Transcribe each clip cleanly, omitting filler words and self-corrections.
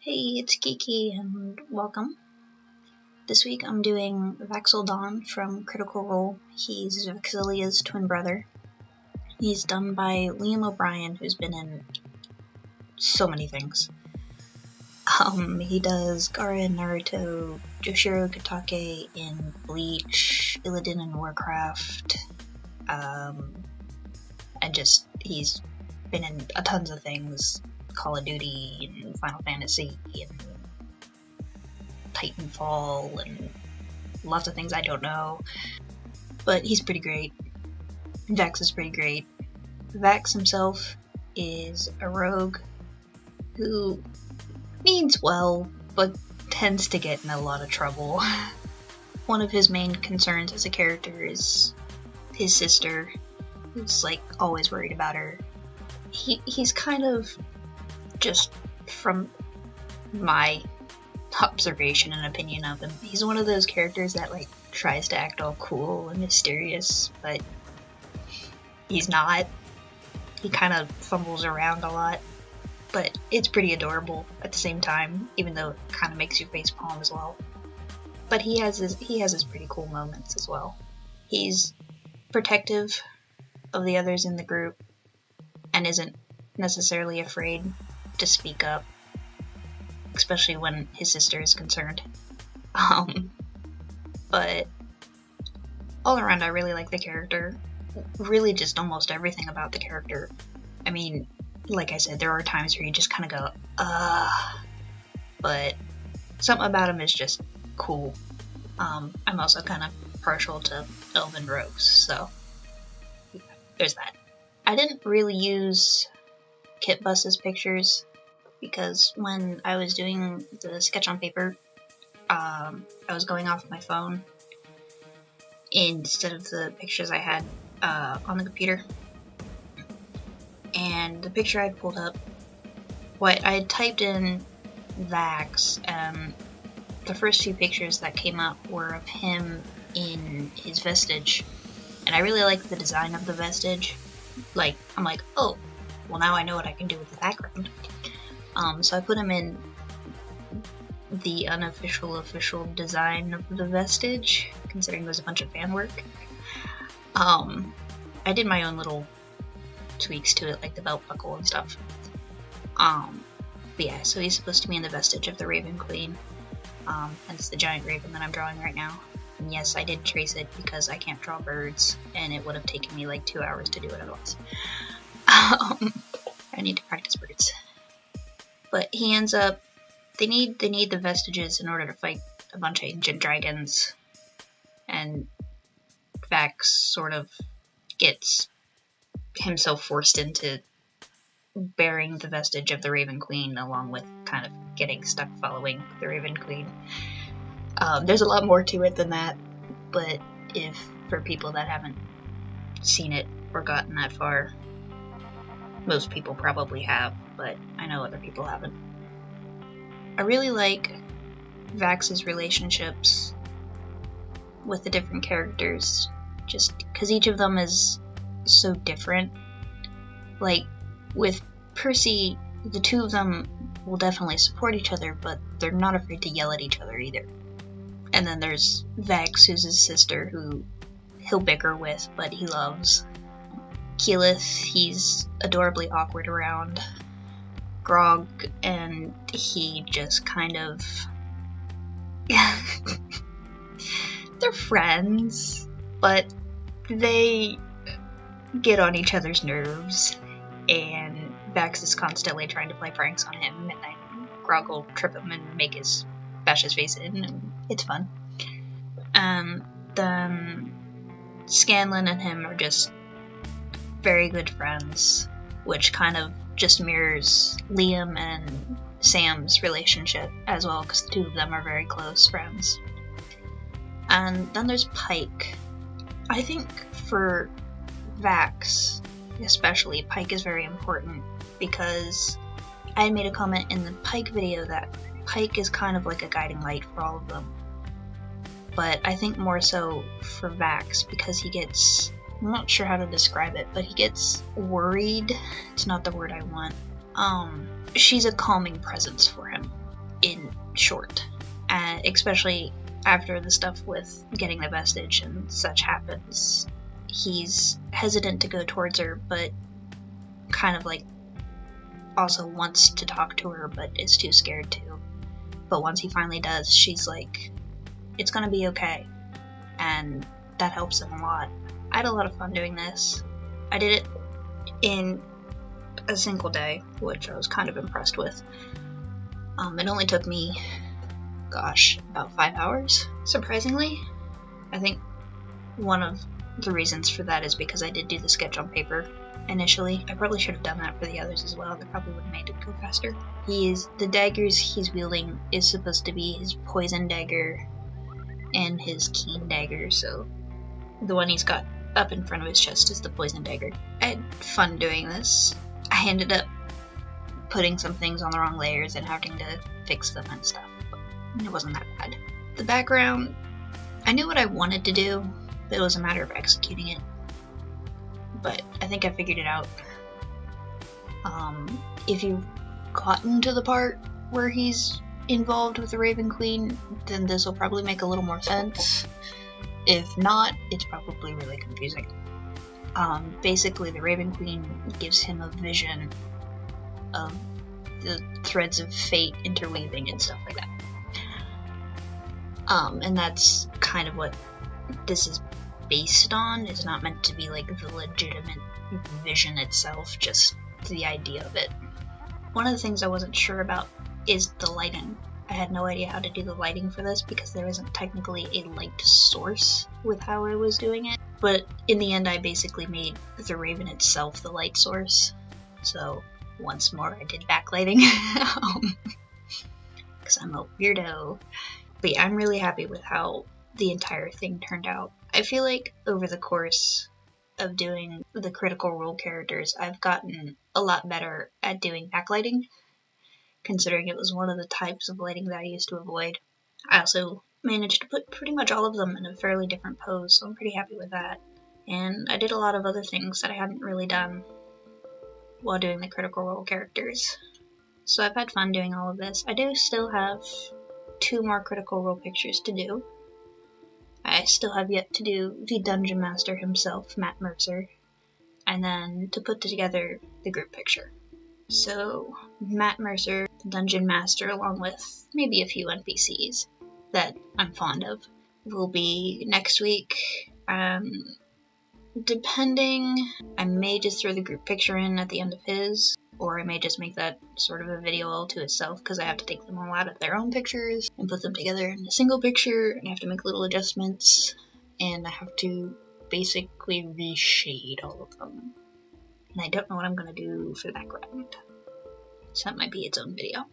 Hey, it's Kiki, and welcome. This week I'm doing Vax'ildan from Critical Role. He's Vax'ilia's twin brother. He's done by Liam O'Brien, who's been in so many things. He does Gaara in Naruto, Joshiro Katake in Bleach, Illidan in Warcraft, and he's been in tons of things. Call of Duty and Final Fantasy and Titanfall and lots of things I don't know, but he's pretty great. Vax is pretty great. Vax himself is a rogue who means well, but tends to get in a lot of trouble. One of his main concerns as a character is his sister, who's always worried about her. He's kind of, just from my observation and opinion of him, he's one of those characters that tries to act all cool and mysterious, but he's not. He kind of fumbles around a lot, but it's pretty adorable at the same time, even though it kind of makes you facepalm as well. But he has his pretty cool moments as well. He's protective of the others in the group and isn't necessarily afraid to speak up, especially when his sister is concerned. But all around I really like the character. Really just almost everything about the character. I mean, like I said, there are times where you just kind of go, but something about him is just cool. I'm also kind of partial to elven rogues, so there's that. I didn't really use Kitbus's pictures because when I was doing the sketch on paper, I was going off my phone instead of the pictures I had on the computer. And the picture I pulled up, I had typed in Vax, and the first few pictures that came up were of him in his vestige, and I really liked the design of the vestige. I'm like, oh, well, now I know what I can do with the background. So I put him in the official design of the vestige, considering there's a bunch of fan work. I did my own little tweaks to it, like the belt buckle and stuff. But yeah, so he's supposed to be in the vestige of the Raven Queen. Hence the giant raven that I'm drawing right now. And yes, I did trace it because I can't draw birds, and it would have taken me 2 hours to do it otherwise. I need to practice birds. But he ends up, they need the vestiges in order to fight a bunch of ancient dragons, and Vax sort of gets himself forced into bearing the vestige of the Raven Queen, along with kind of getting stuck following the Raven Queen. There's a lot more to it than that, but for people that haven't seen it or gotten that far, most people probably have, but I know other people haven't. I really like Vax's relationships with the different characters, just because each of them is so different. With Percy, the two of them will definitely support each other, but they're not afraid to yell at each other either. And then there's Vax, who's his sister, who he'll bicker with, but he loves. Keyleth, he's adorably awkward around Grog, and he just kind of... they're friends, but they get on each other's nerves, and Vax is constantly trying to play pranks on him, and then Grog will trip him and bash his face in, and it's fun. And then Scanlan and him are just very good friends, which kind of just mirrors Liam and Sam's relationship as well, because the two of them are very close friends. And then there's Pike. I think for Vax especially, Pike is very important, because I had made a comment in the Pike video that Pike is kind of like a guiding light for all of them. But I think more so for Vax, because he gets, I'm not sure how to describe it, but he gets worried. It's not the word I want. She's a calming presence for him. in short, and especially after the stuff with getting the vestige and such happens. He's hesitant to go towards her, but kind of like also wants to talk to her, but is too scared to. But once he finally does, she's like, it's gonna be okay, and that helps him a lot. I had a lot of fun doing this. I did it in a single day, which I was kind of impressed with. It only took me, gosh, about 5 hours, surprisingly. I think one of the reasons for that is because I did do the sketch on paper initially. I probably should have done that for the others as well. That probably would have made it go faster. The daggers he's wielding is supposed to be his poison dagger and his keen dagger, so the one he's got up in front of his chest is the poison dagger. I had fun doing this. I ended up putting some things on the wrong layers and having to fix them and stuff, but it wasn't that bad. The background, I knew what I wanted to do, but it was a matter of executing it. But I think I figured it out. If you've gotten to the part where he's involved with the Raven Queen, then this will probably make a little more sense. If not, it's probably really confusing. Basically, the Raven Queen gives him a vision of the threads of fate interweaving and stuff like that. And that's kind of what this is based on. It's not meant to be like the legitimate vision itself, just the idea of it. One of the things I wasn't sure about is the lighting. I had no idea how to do the lighting for this because there isn't technically a light source with how I was doing it. But in the end, I basically made the Raven itself the light source. So once more, I did backlighting because I'm a weirdo. But yeah, I'm really happy with how the entire thing turned out. I feel like over the course of doing the Critical Role characters, I've gotten a lot better at doing backlighting, considering it was one of the types of lighting that I used to avoid. I also managed to put pretty much all of them in a fairly different pose, so I'm pretty happy with that. And I did a lot of other things that I hadn't really done while doing the Critical Role characters. So I've had fun doing all of this. I do still have 2 more Critical Role pictures to do. I still have yet to do the Dungeon Master himself, Matt Mercer, and then to put together the group picture. So, Matt Mercer, the Dungeon Master, along with maybe a few NPCs that I'm fond of, will be next week. Depending, I may just throw the group picture in at the end of his, or I may just make that sort of a video all to itself because I have to take them all out of their own pictures and put them together in a single picture, and I have to make little adjustments, and I have to basically reshade all of them. And I don't know what I'm going to do for the background, so that might be its own video.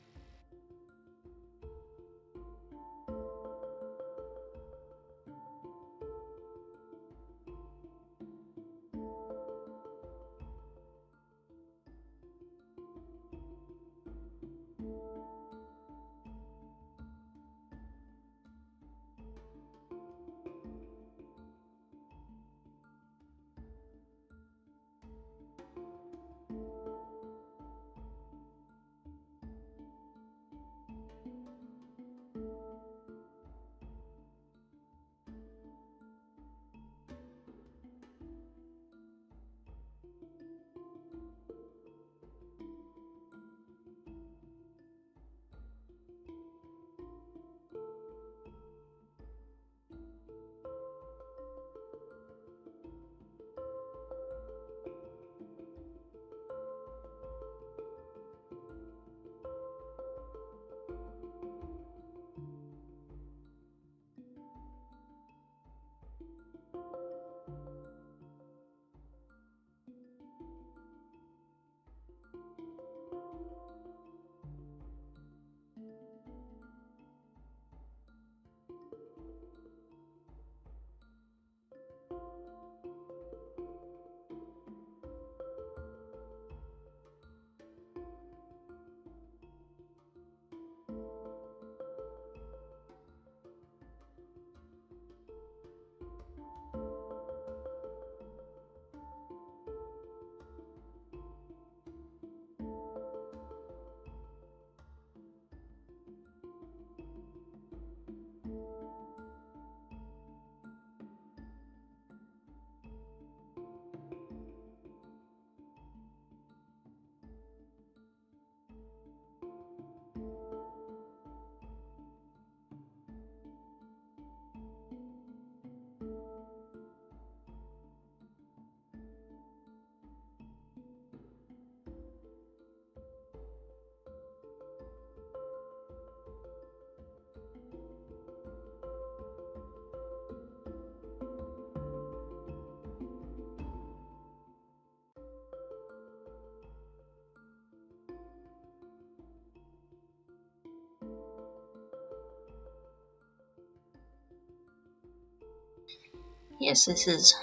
yes, this is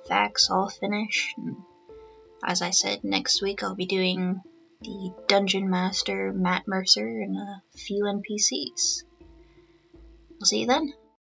Vax all finished. And as I said, next week I'll be doing the Dungeon Master, Mercer, and a few NPCs. I'll see you then.